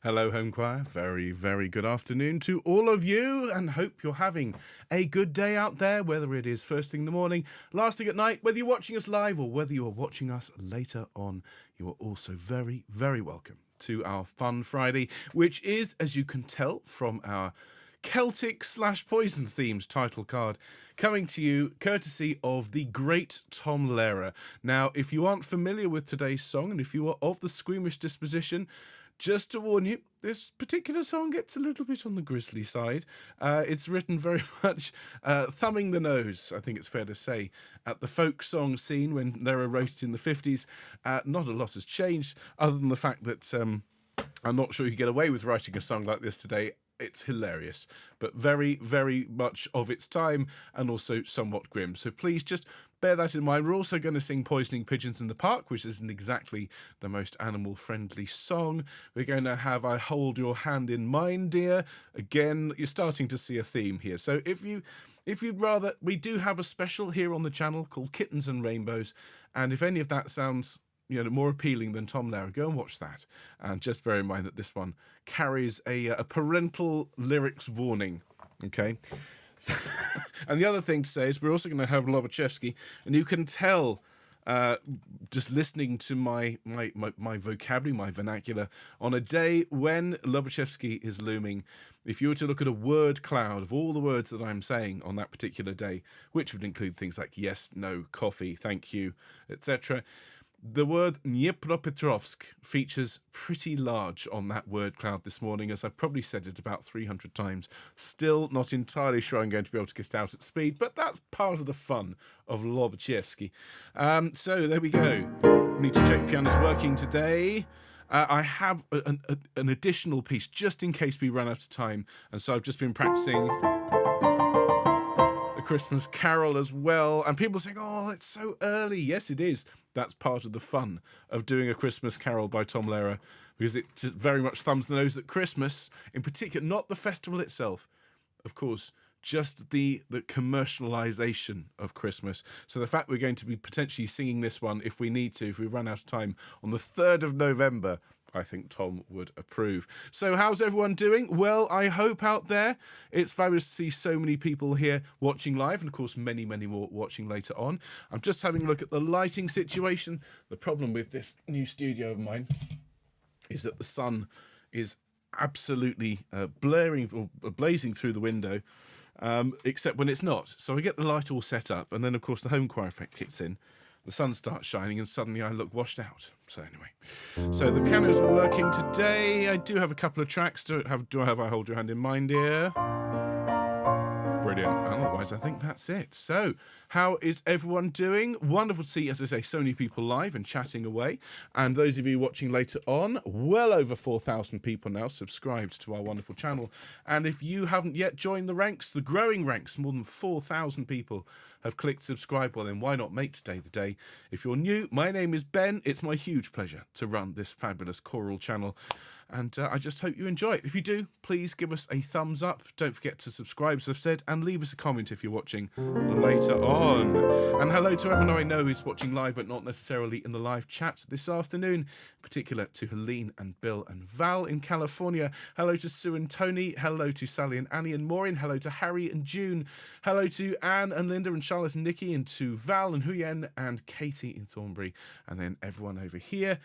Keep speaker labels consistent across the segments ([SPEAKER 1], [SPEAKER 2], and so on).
[SPEAKER 1] Hello, Homechoir. Very, very good afternoon to all of you, and hope you're having a good day out there, whether it is first thing in the morning, last thing at night, whether you're watching us live or whether you are watching us later on. You are also very, very welcome to our Fun Friday, which is, as you can tell from our Celtic/Poison themes title card, coming to you courtesy of the great Tom Lehrer. Now, if you aren't familiar with today's song, and if you are of the squeamish disposition, just to warn you, this particular song gets a little bit on the grisly side. It's written very much thumbing the nose, I think it's fair to say, at the folk song scene when Lehrer wrote it in the 50s. Not a lot has changed, other than the fact that I'm not sure you get away with writing a song like this today. It's hilarious, but very, very much of its time and also somewhat grim. So please just bear that in mind. We're also going to sing Poisoning Pigeons in the Park, which isn't exactly the most animal-friendly song. We're going to have I Hold Your Hand in Mine, Dear. Again, you're starting to see a theme here. So if you'd rather, we do have a special here on the channel called Kittens and Rainbows. And if any of that sounds more appealing than Tom Lehrer, go and watch that. And just bear in mind that this one carries a parental lyrics warning. Okay. So, and the other thing to say is we're also going to have Lobachevsky, and you can tell just listening to my vocabulary, my vernacular, on a day when Lobachevsky is looming, if you were to look at a word cloud of all the words that I'm saying on that particular day, which would include things like yes, no, coffee, thank you, etc., the word Dnipropetrovsk features pretty large on that word cloud this morning, as I've probably said it about 300 times. Still not entirely sure I'm going to be able to get it out at speed, but that's part of the fun of Lobachevsky. So there we go. Need to check piano's working today. I have an additional piece just in case we run out of time, and so I've just been practicing a Christmas carol as well, and people saying, oh, it's so early. Yes, it is. That's part of the fun of doing a Christmas carol by Tom Lehrer, because it just very much thumbs the nose at Christmas in particular, not the festival itself, of course, just the commercialization of Christmas. So the fact we're going to be potentially singing this one, if we need to, if we run out of time, on the 3rd of November, I think Tom would approve. So how's everyone doing? Well, I hope out there it's fabulous to see so many people here watching live, and of course many, many more watching later on. I'm just having a look at the lighting situation. The problem with this new studio of mine is that the sun is absolutely blaring or blazing through the window, except when it's not. So I get the light all set up, and then of course the Homechoir effect kicks in. The sun starts shining and suddenly I look washed out. So anyway, so the piano's working today. I do have a couple of tracks. Do I have I Hold Your Hand in Mine, Dear? Brilliant. Otherwise, I think that's it. So, how is everyone doing? Wonderful to see, as I say, so many people live and chatting away. And those of you watching later on, well over 4,000 people now subscribed to our wonderful channel. And if you haven't yet joined the ranks, the growing ranks, more than 4,000 people have clicked subscribe. Well, then why not make today the day? If you're new, my name is Ben. It's my huge pleasure to run this fabulous choral channel. And I just hope you enjoy it. If you do, please give us a thumbs up. Don't forget to subscribe, as I've said, and leave us a comment if you're watching later on. And hello to everyone I know who's watching live, but not necessarily in the live chat this afternoon. In particular to Helene and Bill and Val in California. Hello to Sue and Tony. Hello to Sally and Annie and Maureen. Hello to Harry and June. Hello to Anne and Linda and Charlotte and Nikki, and to Val and Huyen and Katie in Thornbury. And then everyone over here.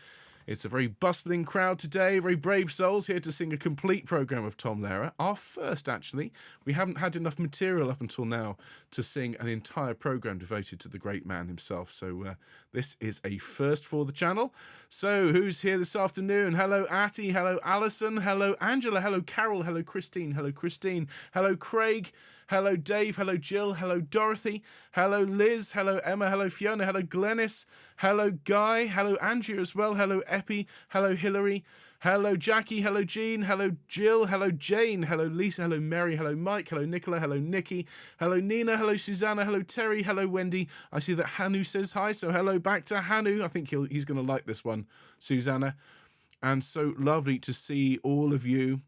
[SPEAKER 1] It's a very bustling crowd today, very brave souls here to sing a complete programme of Tom Lehrer. Our first, actually. We haven't had enough material up until now to sing an entire programme devoted to the great man himself. So this is a first for the channel. So who's here this afternoon? Hello, Atty. Hello, Alison. Hello, Angela. Hello, Carol. Hello, Christine. Hello, Christine. Hello, Craig. Hello, Dave. Hello, Jill. Hello, Dorothy. Hello, Liz. Hello, Emma. Hello, Fiona. Hello, Glennis. Hello, Guy. Hello, Andrew as well. Hello, Epi. Hello, Hillary. Hello, Jackie. Hello, Jean. Hello, Jill. Hello, Jane. Hello, Lisa. Hello, Mary. Hello, Mike. Hello, Nicola. Hello, Nikki. Hello, Nina. Hello, Susanna. Hello, Terry. Hello, Wendy. I see that Hanu says hi, so hello back to Hanu. I think he's going to like this one, Susanna. And so lovely to see all of you.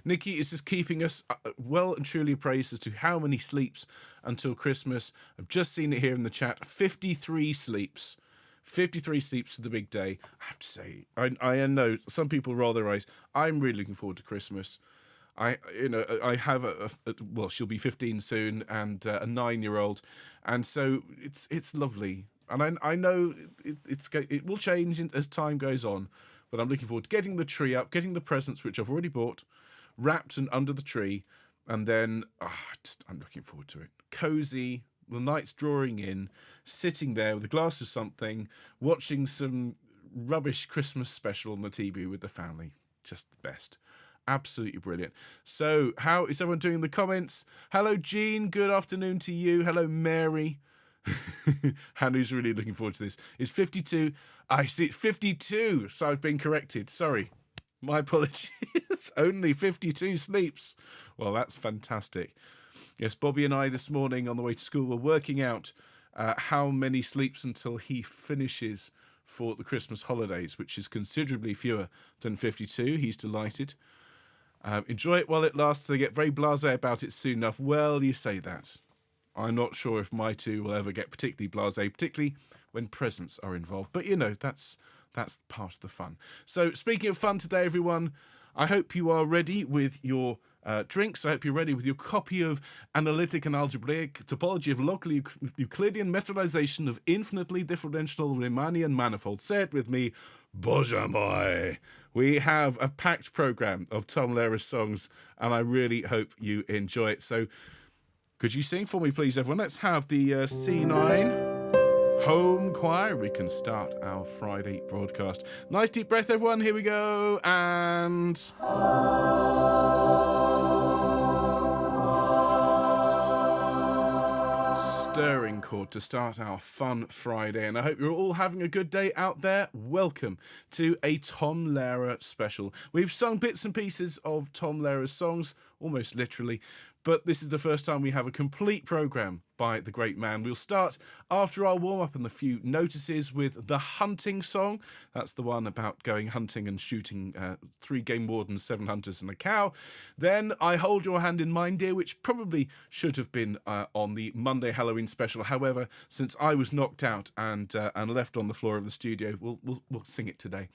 [SPEAKER 1] Nikki is just keeping us well and truly appraised as to how many sleeps until Christmas. I've just seen it here in the chat. 53 sleeps. 53 sleeps to the big day. I have to say, I know some people roll their eyes. I'm really looking forward to Christmas. I have well, she'll be 15 soon, and a 9-year-old, and so it's lovely. And I know it will change as time goes on, but I'm looking forward to getting the tree up, getting the presents, which I've already bought, wrapped and under the tree, and then I'm looking forward to it. Cozy, the night's drawing in, sitting there with a glass of something, watching some rubbish Christmas special on the TV with the family. Just the best. Absolutely brilliant. So, how is everyone doing in the comments? Hello, Jean. Good afternoon to you. Hello, Mary. Hanu's really looking forward to this. It's 52. I see it's 52. So I've been corrected. Sorry. My apologies. Only 52 sleeps. Well, that's fantastic. Yes, Bobby and I this morning on the way to school were working out how many sleeps until he finishes for the Christmas holidays, which is considerably fewer than 52. He's delighted. Enjoy it while it lasts. They get very blasé about it soon enough. Well, you say that. I'm not sure if my two will ever get particularly blasé, particularly when presents are involved. But, that's part of the fun. So, speaking of fun today, everyone, I hope you are ready with your drinks. I hope you're ready with your copy of Analytic and Algebraic Topology of Local Euclidean Metrization of Infinitely Differential Riemannian Manifold. Say it with me, Boże moi. We have a packed programme of Tom Lehrer's songs, and I really hope you enjoy it. So, could you sing for me, please, everyone? Let's have the C9 Homechoir. We can start our Friday broadcast. Nice deep breath, everyone. Here we go. And stirring chord to start our fun Friday, and I hope you're all having a good day out there. Welcome to a Tom Lehrer special. We've sung bits and pieces of Tom Lehrer's songs, almost literally, but this is the first time we have a complete programme by the great man. We'll start after our warm-up and a few notices with the hunting song. That's the one about going hunting and shooting 3 game wardens, 7 hunters and a cow. Then I Hold Your Hand in Mine, Dear, which probably should have been on the Monday Halloween special. However, since I was knocked out and left on the floor of the studio, we'll sing it today.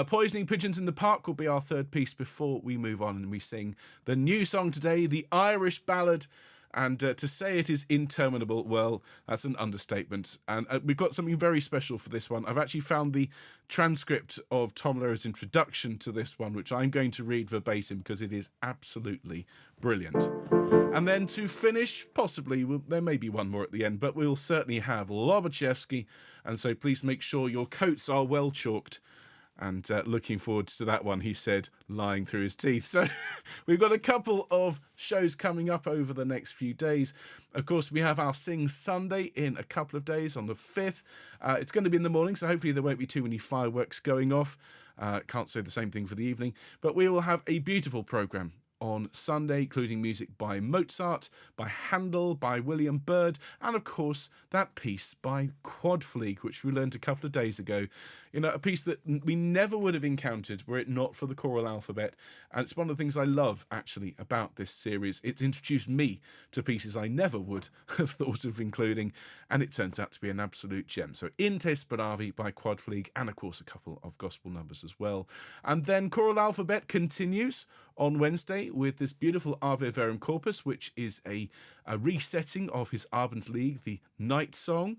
[SPEAKER 1] Poisoning Pigeons in the Park will be our third piece before we move on and we sing the new song today, the Irish Ballad. And to say it is interminable, well, that's an understatement. And we've got something very special for this one. I've actually found the transcript of Tom Lehrer's introduction to this one, which I'm going to read verbatim because it is absolutely brilliant. And then to finish, possibly, there may be one more at the end, but we'll certainly have Lobachevsky. And so please make sure your coats are well chalked. And looking forward to that one, he said, lying through his teeth. So we've got a couple of shows coming up over the next few days. Of course, we have our Sing Sunday in a couple of days on the 5th. It's going to be in the morning, so hopefully there won't be too many fireworks going off. Can't say the same thing for the evening. But we will have a beautiful programme on Sunday, including music by Mozart, by Handel, by William Byrd, and of course that piece by Quadfleeg, which we learned a couple of days ago. A piece that we never would have encountered were it not for the choral alphabet. And it's one of the things I love, actually, about this series. It's introduced me to pieces I never would have thought of including, and it turns out to be an absolute gem. So In Te Speravi by Quadfleeg, and of course a couple of gospel numbers as well. And then choral alphabet continues on Wednesday with this beautiful Ave Verum Corpus, which is a resetting of his Abend League, the night song.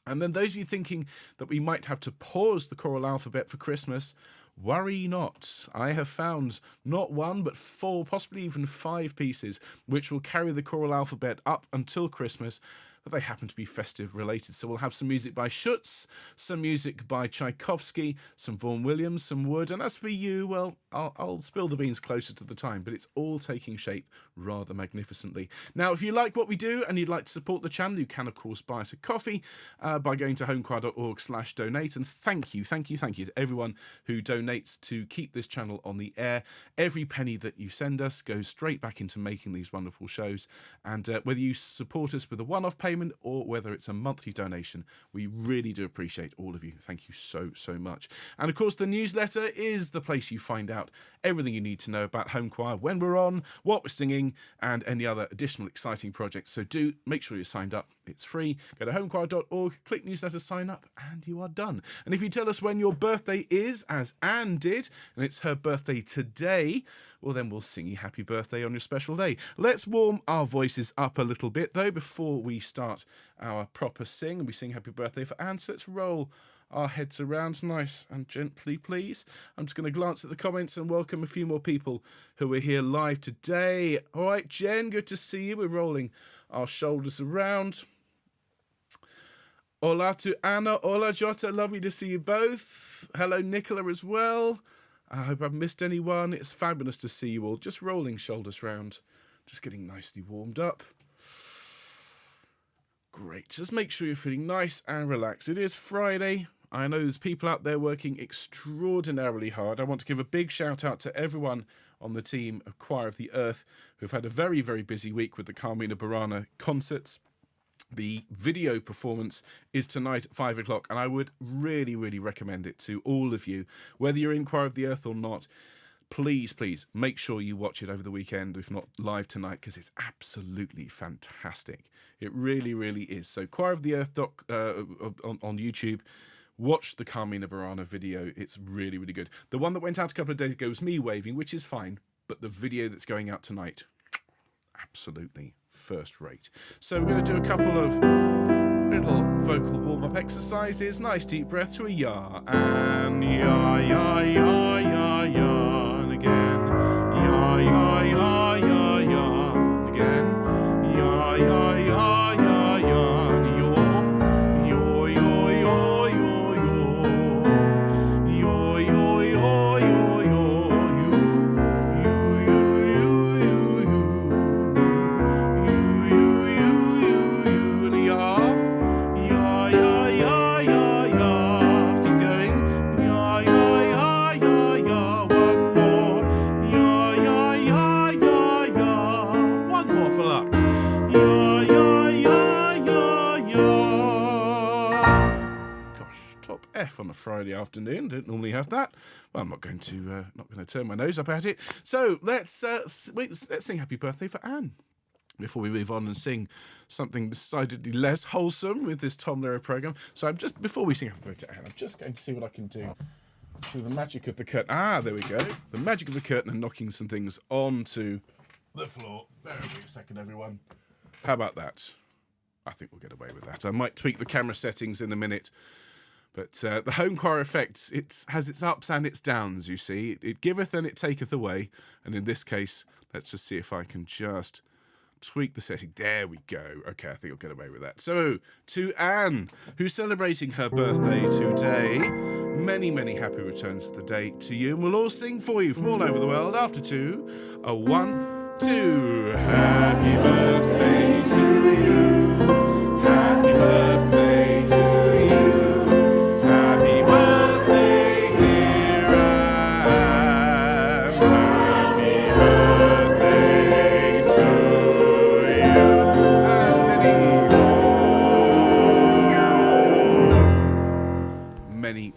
[SPEAKER 1] And then those of you thinking that we might have to pause the choral alphabet for Christmas, worry not. I have found not 1, but 4, possibly even 5 pieces which will carry the choral alphabet up until Christmas, but they happen to be festive related. So we'll have some music by Schutz, some music by Tchaikovsky, some Vaughan Williams, some Wood, and as for you, well, I'll spill the beans closer to the time, but it's all taking shape rather magnificently. Now, if you like what we do and you'd like to support the channel, you can, of course, buy us a coffee by going to homechoir.org/donate. And thank you to everyone who donates to keep this channel on the air. Every penny that you send us goes straight back into making these wonderful shows. And whether you support us with a one-off payment or whether it's a monthly donation, we really do appreciate all of you. Thank you so much. And, of course, the newsletter is the place you find out everything you need to know about Homechoir, when we're on, what we're singing, and any other additional exciting projects. So do make sure you're signed up. It's free. Go to homechoir.org, click newsletter, sign up, and you are done. And if you tell us when your birthday is, as Anne did, and it's her birthday today, well, then we'll sing you happy birthday on your special day. Let's warm our voices up a little bit, though, before we start our proper sing. And we sing happy birthday for Anne. So let's roll our heads around nice and gently, please. I'm just going to glance at the comments and welcome a few more people who are here live today. All right, Jen, good to see you. We're rolling our shoulders around. Hola to Anna. Hola, Jota. Lovely to see you both. Hello, Nicola, as well. I hope I've missed anyone. It's fabulous to see you all. Just rolling shoulders round. Just getting nicely warmed up. Great. Just make sure you're feeling nice and relaxed. It is Friday. I know there's people out there working extraordinarily hard. I want to give a big shout out to everyone on the team of Choir of the Earth who've had a very, very busy week with the Carmina Burana concerts. The video performance is tonight at 5 o'clock, and I would really, really recommend it to all of you, whether you're in Choir of the Earth or not. Please, please make sure you watch it over the weekend, if not live tonight, because it's absolutely fantastic. It really, really is. So Choir of the Earth on YouTube. Watch the Carmina Burana video. It's really, really good. The one that went out a couple of days ago was me waving, which is fine, but the video that's going out tonight, absolutely first rate. So we're going to do a couple of little vocal warm-up exercises. Nice deep breath to a ya, and ya, ya, ya, ya, ya, and again, ya, ya, ya, ya, ya, and again, ya, ya, ya, ya, ya, and yo, yo, yo, yo, yo, yo, yo, yo, yo, yo, yo, F on a Friday afternoon. Don't normally have that. Well, I'm not going to turn my nose up at it. So let's sing Happy Birthday for Anne before we move on and sing something decidedly less wholesome with this Tom Lehrer program. So before we sing Happy Birthday to Anne, I'm just going to see what I can do through the magic of the curtain. Ah, there we go. The magic of the curtain and knocking some things onto the floor. Bear with me a second, everyone. How about that? I think we'll get away with that. I might tweak the camera settings in a minute. But the Homechoir effect, it has its ups and its downs, you see. It giveth and it taketh away. And in this case, let's just see if I can just tweak the setting. There we go. Okay, I think I'll get away with that. So, to Anne, who's celebrating her birthday today, many, many happy returns of the day to you. And we'll all sing for you from all over the world after two. A 1, 2. Happy birthday to you. Happy birthday to you.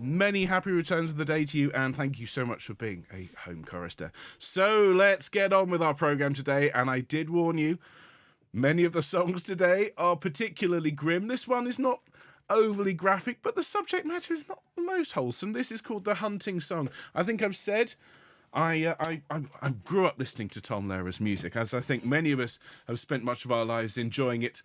[SPEAKER 1] Many happy returns of the day to you, and thank you so much for being a home chorister. So let's get on with our program today, and I did warn you, many of the songs today are particularly grim. This one is not overly graphic, but the subject matter is not the most wholesome. This is called The Hunting Song. I think I've said I grew up listening to Tom Lehrer's music, as I think many of us have spent much of our lives enjoying it.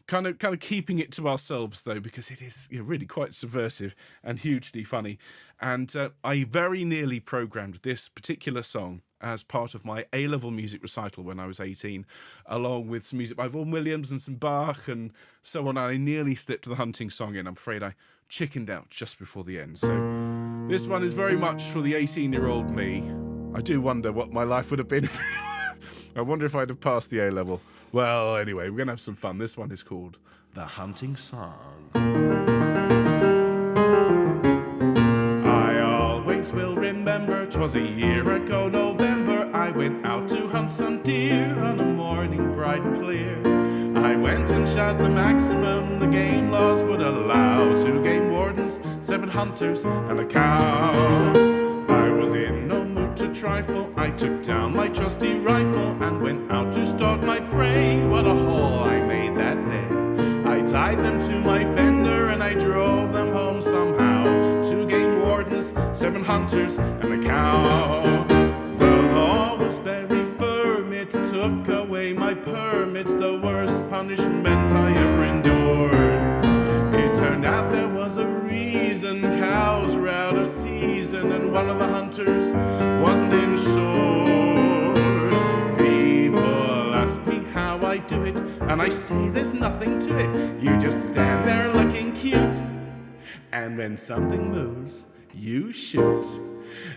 [SPEAKER 1] Kind of keeping it to ourselves, though, because it is really quite subversive and hugely funny. And I very nearly programmed this particular song as part of my A-level music recital when I was 18, along with some music by Vaughan Williams and some Bach and so on. I nearly slipped the Hunting Song in. I'm afraid I chickened out just before the end. So this one is very much for the 18-year-old me. I do wonder what my life would have been. I wonder if I'd have passed the A-level. Well, anyway, we're going to have some fun. This one is called The Hunting Song. I always will remember 'twas a year ago November. I went out to hunt some deer on a morning bright and clear. I went and shot the maximum the game laws would allow. 2 game wardens, 7 hunters, and a cow. I was in no mood to a trifle, I took down my trusty rifle and went out to stalk my prey. What a haul I made that day. I tied them to my fender and I drove them home somehow. 2 game wardens, 7 hunters, and a cow. The law was very firm, it took away my permits, the worst punishment I ever endured. It turned out there was a reason, cows were out of season and one of the hunters wasn't insured. People ask me how I do it, and I say there's nothing to it. You just stand there looking cute, and when something moves, you shoot.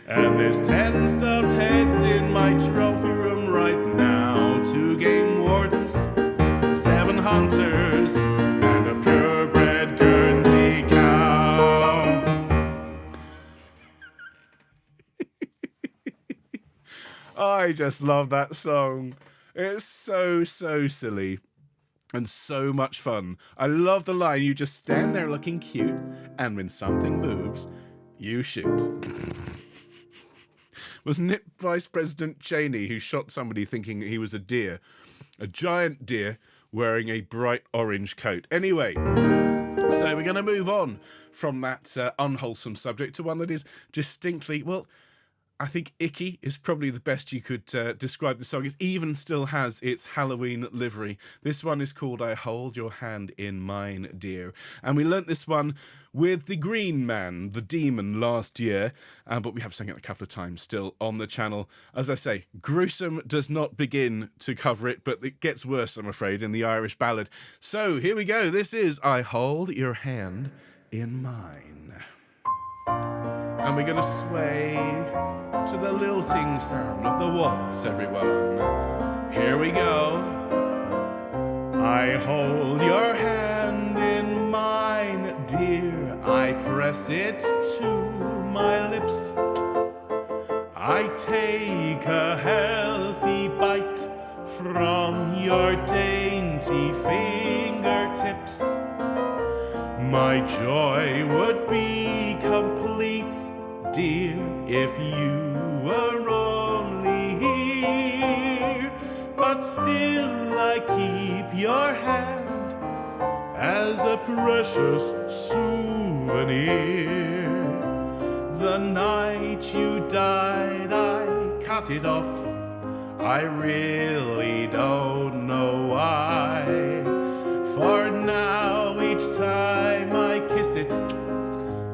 [SPEAKER 1] And there's 10 stuffed heads in my trophy room right now. 2 game wardens, 7 hunters, and a purebred Guernsey cow. I just love that song. It's so silly and so much fun. I love the line, you just stand there looking cute, and when something moves, you shoot. Wasn't it Vice President Cheney who shot somebody thinking he was a deer? A giant deer wearing a bright orange coat. Anyway, so we're going to move on from that unwholesome subject to one that is distinctly, well, I think icky is probably the best you could describe the song. It even still has its Halloween livery. This one is called I Hold Your Hand in Mine, Dear. And we learnt this one with the Green Man, the Demon, last year. But we have sung it a couple of times still on the channel. As I say, gruesome does not begin to cover it, but it gets worse, I'm afraid, in the Irish Ballad. So here we go. This is I Hold Your Hand in Mine. And we're going to sway to the lilting sound of the waltz, everyone. Here we go. I hold your hand in mine, dear. I press it to my lips. I take a healthy bite from your dainty fingertips. My joy would be complete, dear, if you were only here. But still I keep your hand as a precious souvenir. The night you died I cut it off. I really don't know why. For now each time I kiss it,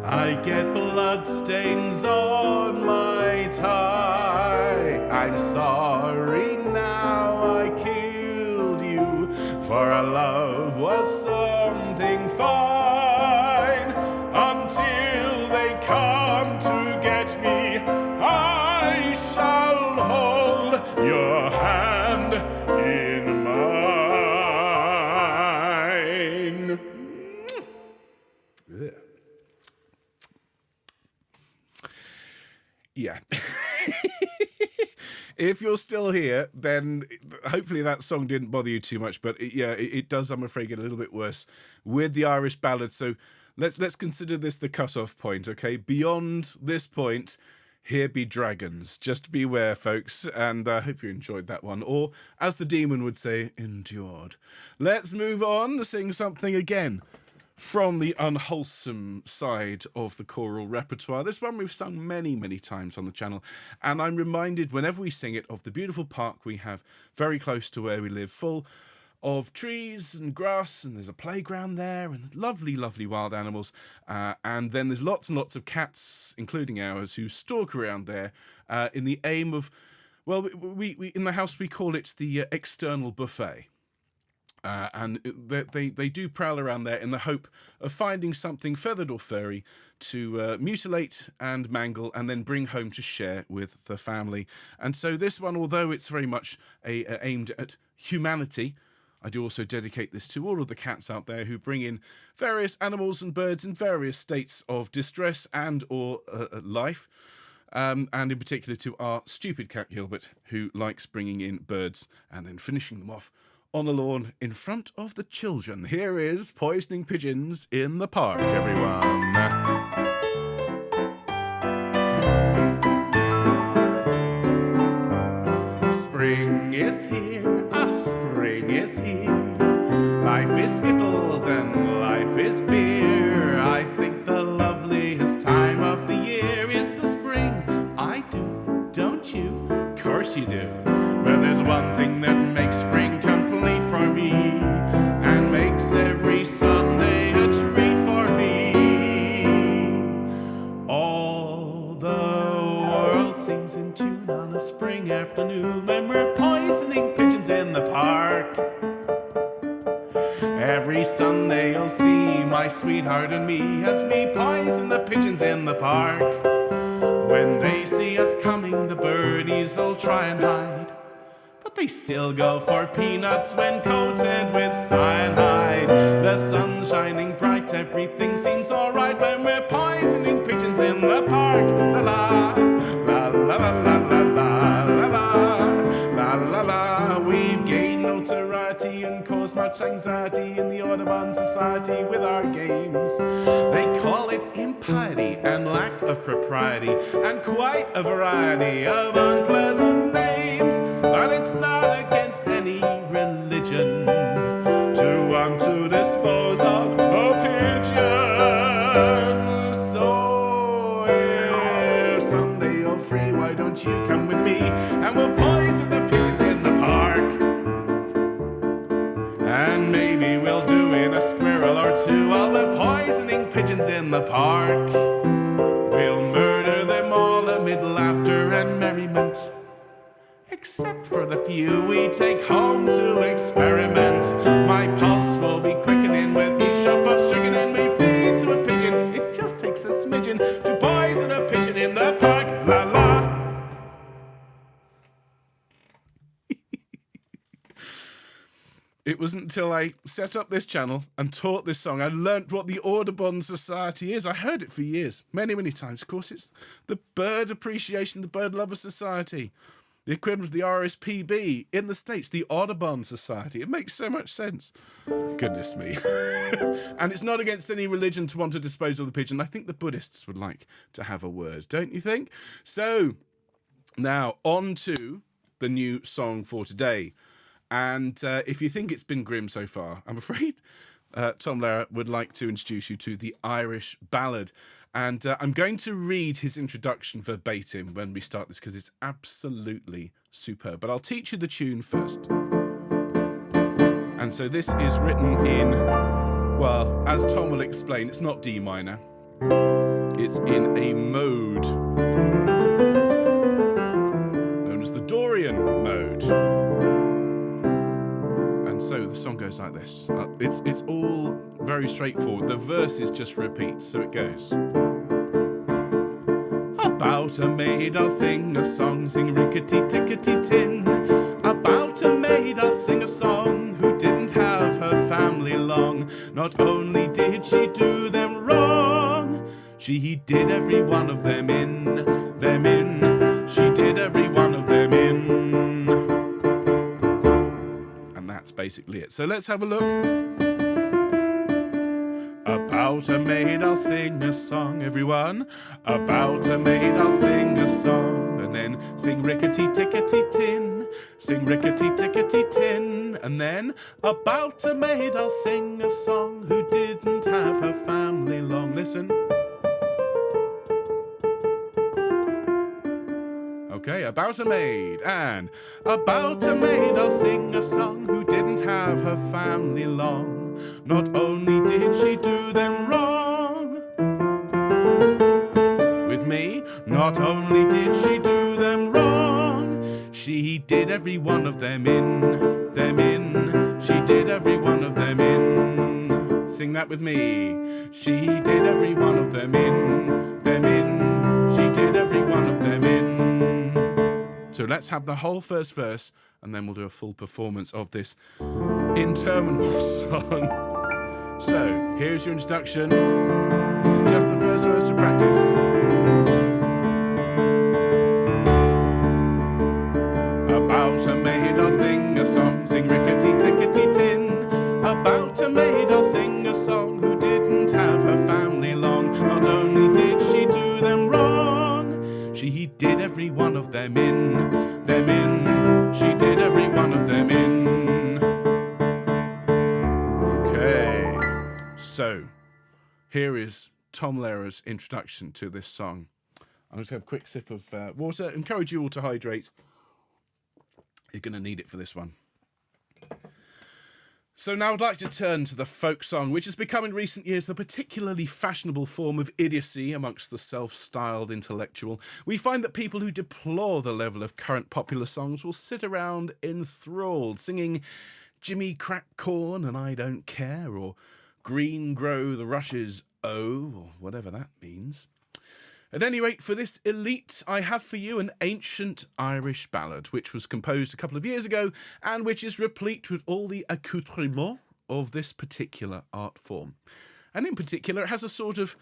[SPEAKER 1] I get blood stains on my tie. I'm sorry now I killed you, for our love was something fine. Until they come to get me, I shall hold your hand in mine. Ugh. Yeah. If you're still here, then hopefully that song didn't bother you too much. But it does, I'm afraid, get a little bit worse with the Irish Ballad. So let's consider this the cut-off point, okay? Beyond this point, here be dragons. Just beware, folks. And I hope you enjoyed that one. Or, as the demon would say, endured. Let's move on to sing something again from the unwholesome side of the choral repertoire. This one we've sung many, many times on the channel, and I'm reminded whenever we sing it of the beautiful park we have very close to where we live, full of trees and grass, and there's a playground there, and lovely, lovely wild animals, and then there's lots and lots of cats, including ours, who stalk around there in the aim of, well, we in the house we call it the external buffet. And they do prowl around there in the hope of finding something feathered or furry to mutilate and mangle and then bring home to share with the family. And so this one, although it's very much aimed at humanity, I do also dedicate this to all of the cats out there who bring in various animals and birds in various states of distress and or life. And in particular to our stupid cat Gilbert, who likes bringing in birds and then finishing them off on the lawn in front of the children. Here is Poisoning Pigeons in the Park, everyone. spring is here, a spring is here. Life is skittles and life is beer. I think the loveliest time of the year is the spring. I do, don't you? Of course you do. But there's one thing that makes spring complete for me, and makes every Sunday a treat for me. All the world sings in tune on a spring afternoon when we're poisoning pigeons in the park. Every Sunday you'll see my sweetheart and me as we poison the pigeons in the park. When they see us coming, the birdies will try and hide, but they still go for peanuts when coated with cyanide. The sun's shining bright, everything seems alright when we're poisoning pigeons in the park. La la, la la la la la la la la la la. We've gained notoriety and caused much anxiety in the Audubon Society with our games. They call it impiety and lack of propriety, and quite a variety of unpleasant names. But it's not against any religion to want to dispose of a pigeon. So if someday you're free, why don't you come with me and we'll poison the pigeons in the park? And maybe we'll do in a squirrel or two while we're poisoning pigeons in the park. We'll murder them all amid laughter and merriment, except for the few we take home to experiment. My pulse will be quickening with each drop of strychnine we feed to a pigeon. It just takes a smidgen to poison a pigeon in the park. La la. It wasn't until I set up this channel and taught this song I learnt what the Audubon Society is. I heard it for years, many, many times. Of course, it's the Bird Appreciation, the Bird Lover Society. The equivalent of the RSPB in the States, the Audubon Society. It makes so much sense. Goodness me. And it's not against any religion to want to dispose of the pigeon. I think the Buddhists would like to have a word, don't you think? So, now on to the new song for today. And if you think it's been grim so far, I'm afraid Tom Lehrer would like to introduce you to the Irish Ballad. And I'm going to read his introduction verbatim when we start this because it's absolutely superb. But I'll teach you the tune first. And so this is written in, well, as Tom will explain, it's not D minor. It's in a mode known as the Dorian mode. So the song goes like this. It's all very straightforward. The verses just repeat, so it goes. About a maid I'll sing a song, sing rickety-tickety-tin. About a maid I'll sing a song who didn't have her family long. Not only did she do them wrong, she did every one of them in. She did every one of them in. That's basically it. So let's have a look. About a maid I'll sing a song, everyone. About a maid I'll sing a song, and then sing rickety-tickety-tin. Sing rickety-tickety-tin. And then about a maid I'll sing a song who didn't have her family long. Listen. Okay, about a maid, and about a maid I'll sing a song who didn't have her family long. Not only did she do them wrong, with me, not only did she do them wrong, she did every one of them in. She did every one of them in. Sing that with me. She did every one of them in. She did every one of them in. So let's have the whole first verse, and then we'll do a full performance of this interminable song. So, here's your introduction. This is just the first verse to practice. About a maid I'll sing a song, sing rickety-tickety-tin. About a maid I'll sing a song who didn't have her family long. Not only did she do them wrong, she did every one of them in. she did every one of them in. Okay, so here is Tom Lehrer's introduction to this song. I'm going to have a quick sip of water. Encourage you all to hydrate. You're going to need it for this one. So now I'd like to turn to the folk song, which has become in recent years the particularly fashionable form of idiocy amongst the self-styled intellectual. We find that people who deplore the level of current popular songs will sit around enthralled, singing Jimmy Crack Corn and I Don't Care, or Green Grow the Rushes, Oh, or whatever that means. At any rate, for this elite, I have for you an ancient Irish ballad, which was composed a couple of years ago and which is replete with all the accoutrements of this particular art form. And in particular, it has a sort of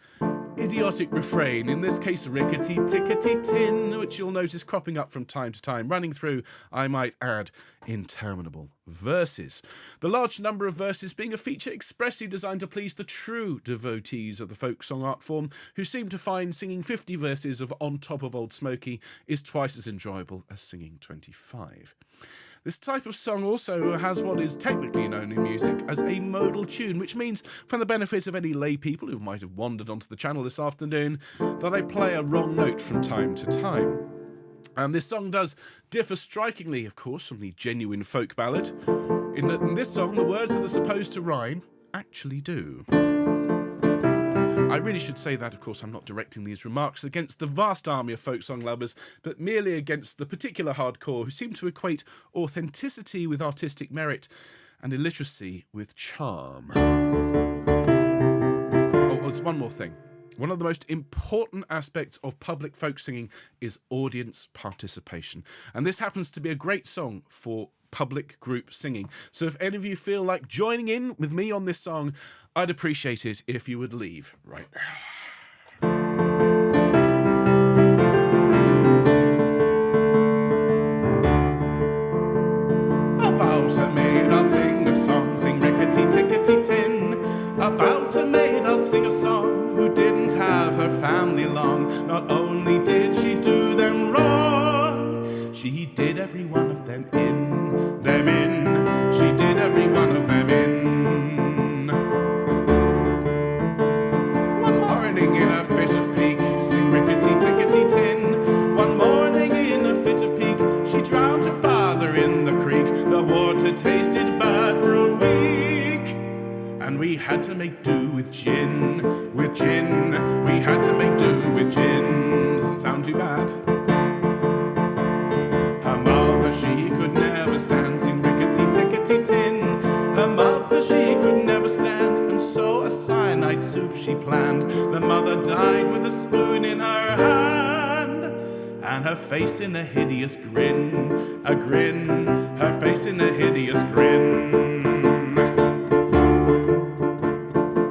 [SPEAKER 1] idiotic refrain, in this case rickety-tickety-tin, which you'll notice cropping up from time to time, running through, I might add, interminable verses. The large number of verses being a feature expressly designed to please the true devotees of the folk song art form, who seem to find singing 50 verses of On Top of Old Smoky is twice as enjoyable as singing 25. This type of song also has what is technically known in music as a modal tune, which means, for the benefit of any lay people who might have wandered onto the channel this afternoon, that they play a wrong note from time to time. And this song does differ strikingly, of course, from the genuine folk ballad, in that in this song the words that are supposed to rhyme actually do. I really should say that, of course, I'm not directing these remarks against the vast army of folk song lovers, but merely against the particular hardcore who seem to equate authenticity with artistic merit and illiteracy with charm. Oh, there's one more thing. One of the most important aspects of public folk singing is audience participation. And this happens to be a great song for public group singing. So if any of you feel like joining in with me on this song, I'd appreciate it if you would leave right now. About a maid I'll sing a song, sing rickety-tickety-tin. About a maid I'll sing a song who didn't have her family long. Not only did she do them wrong, she did every one of them in. She did every one of them in. One morning in a fit of pique, sing rickety-tickety-tin. One morning in a fit of pique, she drowned her father in the creek. The water tasted bad for a week, and we had to make do with gin, with gin. We had to make do with gin. Doesn't sound too bad. Her mother, she could never stand, sing rickety-tickety-tin. Her mother, she could never stand, and so a cyanide soup she planned. The mother died with a spoon in her hand, and her face in a hideous grin, a grin, her face in a hideous grin.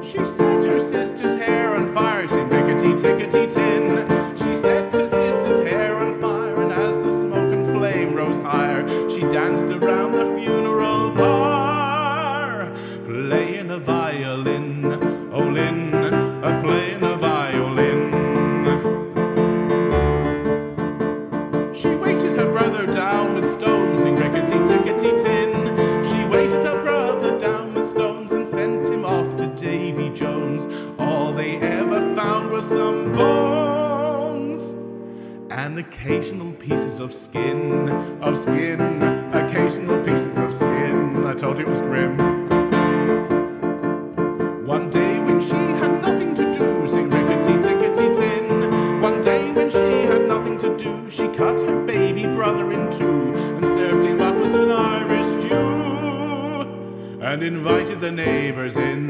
[SPEAKER 1] She set her sister's hair on fire, sing rickety-tickety-tin. She set her sister's hair on fire, and as the smoke and flame rose higher, she danced around the funeral pyre, playing a violin, oh Lynn, playing a violin. She weighted her brother down with stones, sing rickety-tickety-tin. She weighted her brother down with stones and sent him off to Davy Jones. All they ever found were some bones and occasional pieces of skin, occasional pieces of skin. I told you it was grim. One day when she had nothing to do, sing rickety-tickety-tin. One day when she had nothing to do, she cut her baby brother in two and served him up as an Irish stew, and invited the neighbours in,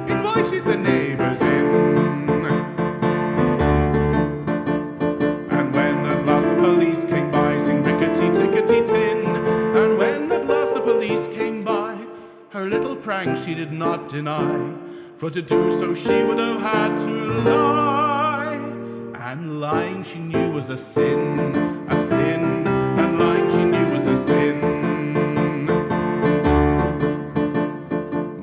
[SPEAKER 1] invited the neighbours in. And when at last the police came by, sing rickety-tickety-tin. And when at last the police came by, her little prank she did not deny, for to do so she would have had to lie. And lying she knew was a sin, and lying she knew was a sin.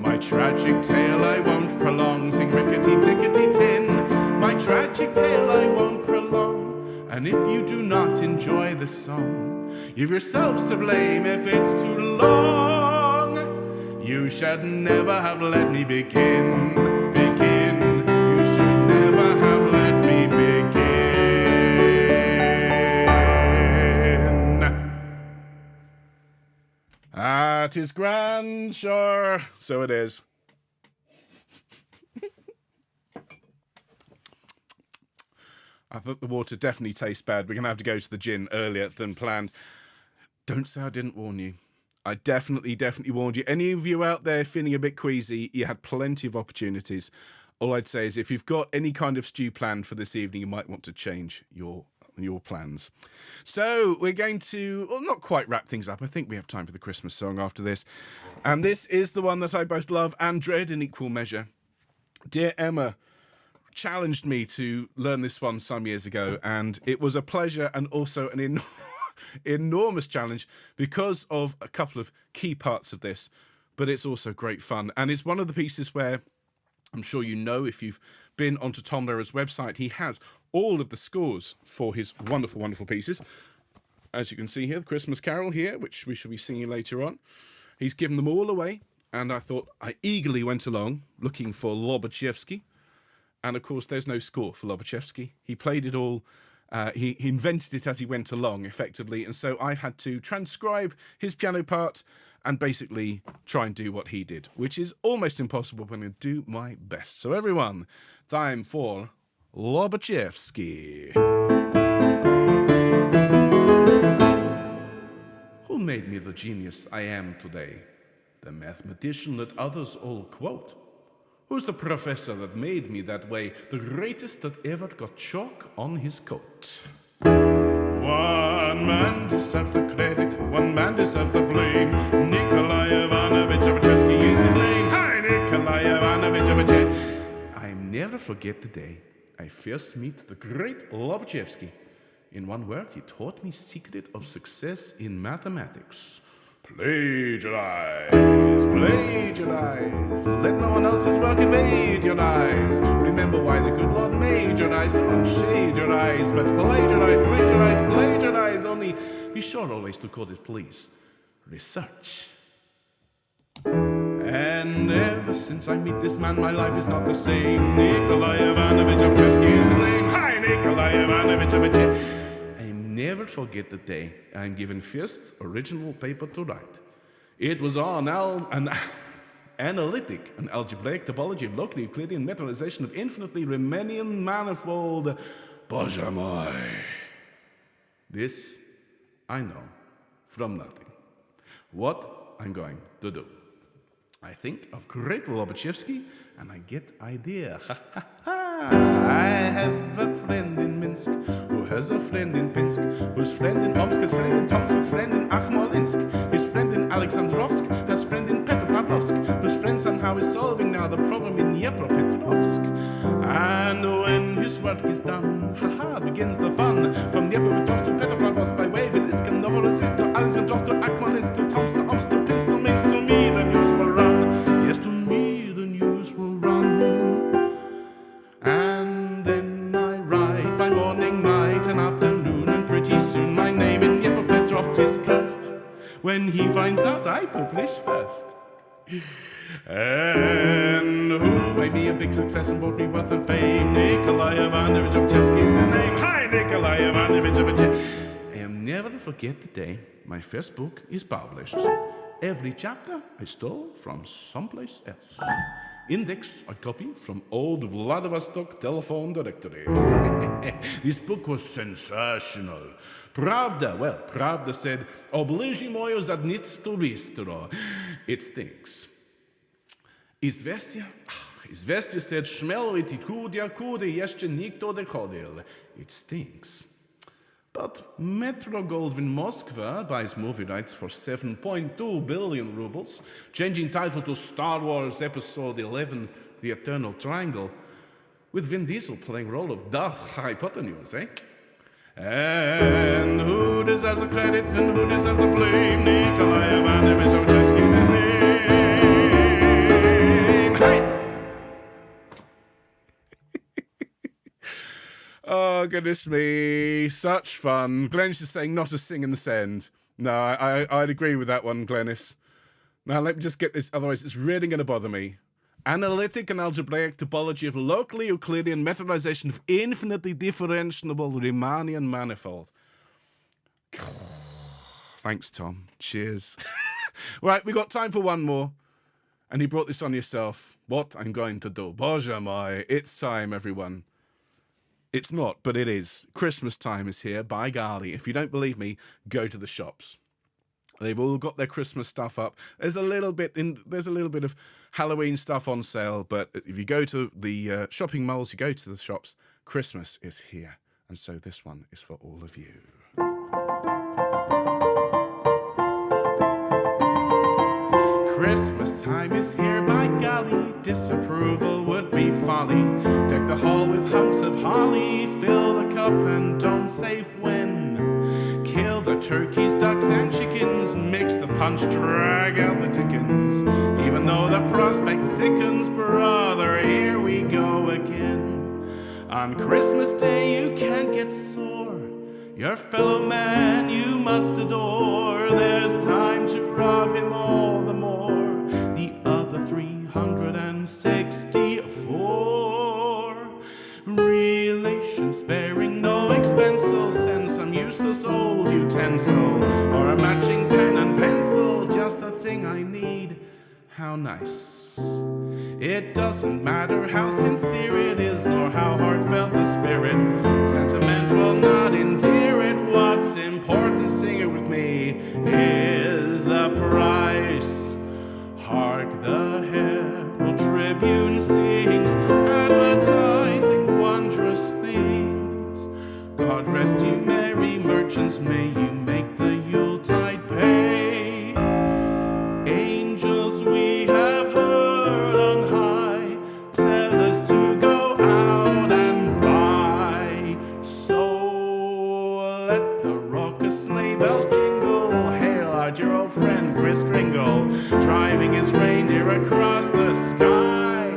[SPEAKER 1] My tragic tale I won't prolong, sing rickety-tickety-tin. My tragic tale I won't prolong. And if you do not enjoy the song, you've yourselves to blame if it's too long. You should never have let me begin. You should never have let me begin. Ah, 'tis grand, sure. So it is. I thought the water definitely tastes bad. We're going to have to go to the gin earlier than planned. Don't say I didn't warn you. I definitely warned you. Any of you out there feeling a bit queasy, you had plenty of opportunities. All I'd say is if you've got any kind of stew planned for this evening, you might want to change your plans. So we're going to, well, not quite wrap things up. I think we have time for the Christmas song after this. And this is the one that I both love and dread in equal measure. Dear Emma challenged me to learn this one some years ago, and it was a pleasure and also an enormous challenge because of a couple of key parts of this, but it's also great fun. And it's one of the pieces where I'm sure you know, if you've been onto Tom Lehrer's website, he has all of the scores for his wonderful, wonderful pieces. As you can see here, the Christmas Carol here, which we shall be singing later on. He's given them all away, and I thought I eagerly went along looking for Lobachevsky. And, of course, there's no score for Lobachevsky. He played it all. He invented it as he went along, effectively. And so I've had to transcribe his piano part and basically try and do what he did, which is almost impossible, but I'm going to do my best. So, everyone, time for Lobachevsky. Who made me the genius I am today? The mathematician that others all quote? Who's the professor that made me that way? The greatest that ever got chalk on his coat. One man deserves the credit, one man deserves the blame. Nikolai Ivanovich Lobachevsky is his name. Hi, Nikolai Ivanovich Lobachevsky. I never forget the day I first meet the great Lobachevsky. In one word, he taught me secret of success in mathematics. Plagiarize, plagiarize. Let no one else's work invade your eyes. Remember why the good Lord made your eyes, so unshade your eyes. But plagiarize, plagiarize, plagiarize. Only be sure always to call it, please, research. And ever since I meet this man, my life is not the same. Nikolai Ivanovich Lobachevsky is his name. Hi, Nikolai Ivanovich Lobachevsky. Never forget the day I'm given first original paper to write. It was on an analytic, an algebraic topology of locally Euclidean metallization of infinitely Riemannian manifold. Boże mój. This I know from nothing. What I'm going to do. I think of great Lobachevsky and I get idea. I have a friend in Minsk who has a friend in Pinsk, whose friend in Omsk has friend in Tomsk, whose friend in Akhmalinsk, his friend in Alexandrovsk has friend in Petropavlovsk, whose friend somehow is solving now the problem in Dnepropetrovsk. And when his work is done, begins the fun. From Dnepropetrovsk to Petropavlovsk by way of Ilysk and Novorossiysk to Alexandrovsk to Akhmalinsk to Tomsk to Omsk to Pinsk to Minsk. To me the news will run. Yes, to me the news will run. And then I write by morning, night, and afternoon, and pretty soon my name in Dnepropetrovsk is cursed. When he finds out I publish first. And who made me a big success and brought me wealth and fame? Nikolai Ivanovich Lobachevsky is his name. Hi, Nikolai Ivanovich Lobachevsky. I'll never forget the day my first book is published. Every chapter I stole from someplace else. Index I copied from old Vladivostok telephone directory. This book was sensational. Pravda, well, Pravda said, "Obliži moju zadnicu bistro." It stinks. Izvestje said, "Šmeloviti kudja kude jeszcze nikto ne chodil." It stinks. But Metro-Goldwyn Moskva buys movie rights for 7.2 billion rubles, changing title to Star Wars Episode 11, The Eternal Triangle, with Vin Diesel playing role of Darth Hypotenuse, eh? And who deserves the credit and who deserves the blame? Nikolai Ivanovich Lobachevsky is his name. Hi! Oh, goodness me. Such fun. Glennis is saying not a sing in the send. No, I'd agree with that one, Glennis. Now, let me just get this, otherwise it's really going to bother me. Analytic and algebraic topology of locally Euclidean methodization of infinitely differentiable Riemannian manifold. Thanks, Tom. Cheers. Right, we got time for one more. And he brought this on yourself. What I'm going to do. Boże moi. It's time, everyone. It's not, but it is. Christmas time is here, by golly. If you don't believe me, go to the shops. They've all got their Christmas stuff up. There's a little bit of Halloween stuff on sale, but if you go to the shopping malls, you go to the shops, Christmas is here. And so this one is for all of you. Christmas time is here, by golly, disapproval would be folly. Deck the hall with hunks of holly, fill the cup and don't say when. Kill the turkeys, ducks and chickens, mix the punch, drag out the dickens. Even though the prospect sickens, brother, here we go again. On Christmas Day you can't get sore, your fellow man you must adore. There's time to rob him all the more, the other 364. Relation sparing no expense, so send some useless old utensil, or a matching pen and pencil, just the thing I need. How nice. It doesn't matter how sincere it is, nor how heartfelt the spirit. Sentiment will not endear it. What's important, sing it with me, is the price. Hark the herald tribune sings, advertising wondrous things. God rest you merry merchants, may you make the Yuletide pay. Angels we have heard on high tell us to go out and buy. So let the raucous sleigh bells jingle, hail our dear old friend Kris Kringle, driving his reindeer across the sky.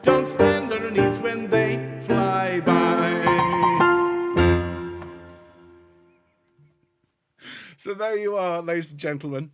[SPEAKER 1] Don't stand underneath when they fly by. So there you are, ladies and gentlemen.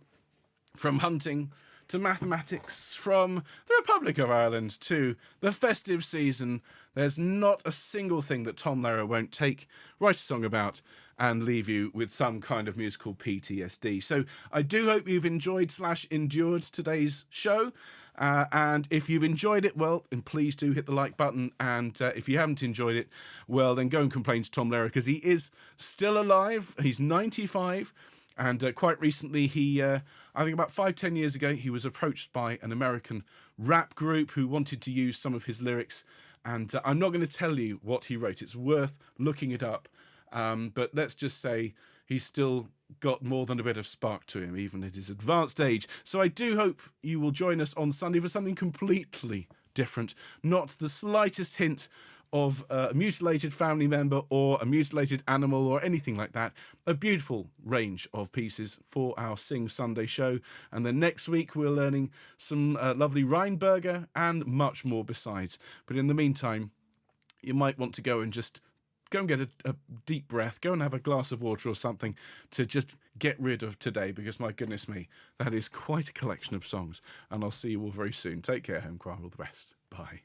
[SPEAKER 1] From hunting to mathematics, from the Republic of Ireland to the festive season, there's not a single thing that Tom Lehrer won't take, write a song about, and leave you with some kind of musical PTSD. So I do hope you've enjoyed/endured today's show. And if you've enjoyed it, well, then please do hit the like button. And if you haven't enjoyed it, well, then go and complain to Tom Lehrer, because he is still alive. He's 95. And quite recently, I think about 5-10 years ago, he was approached by an American rap group who wanted to use some of his lyrics. And I'm not going to tell you what he wrote. It's worth looking it up. But let's just say he's still got more than a bit of spark to him, even at his advanced age. So I do hope you will join us on Sunday for something completely different. Not the slightest hint of a mutilated family member or a mutilated animal or anything like that. A beautiful range of pieces for our Sing Sunday show. And then next week we're learning some lovely Rheinberger and much more besides. But in the meantime, you might want to go and just go and get a deep breath, go and have a glass of water or something to just get rid of today, because my goodness me, that is quite a collection of songs. And I'll see you all very soon. Take care, Homechoir. All the best. Bye.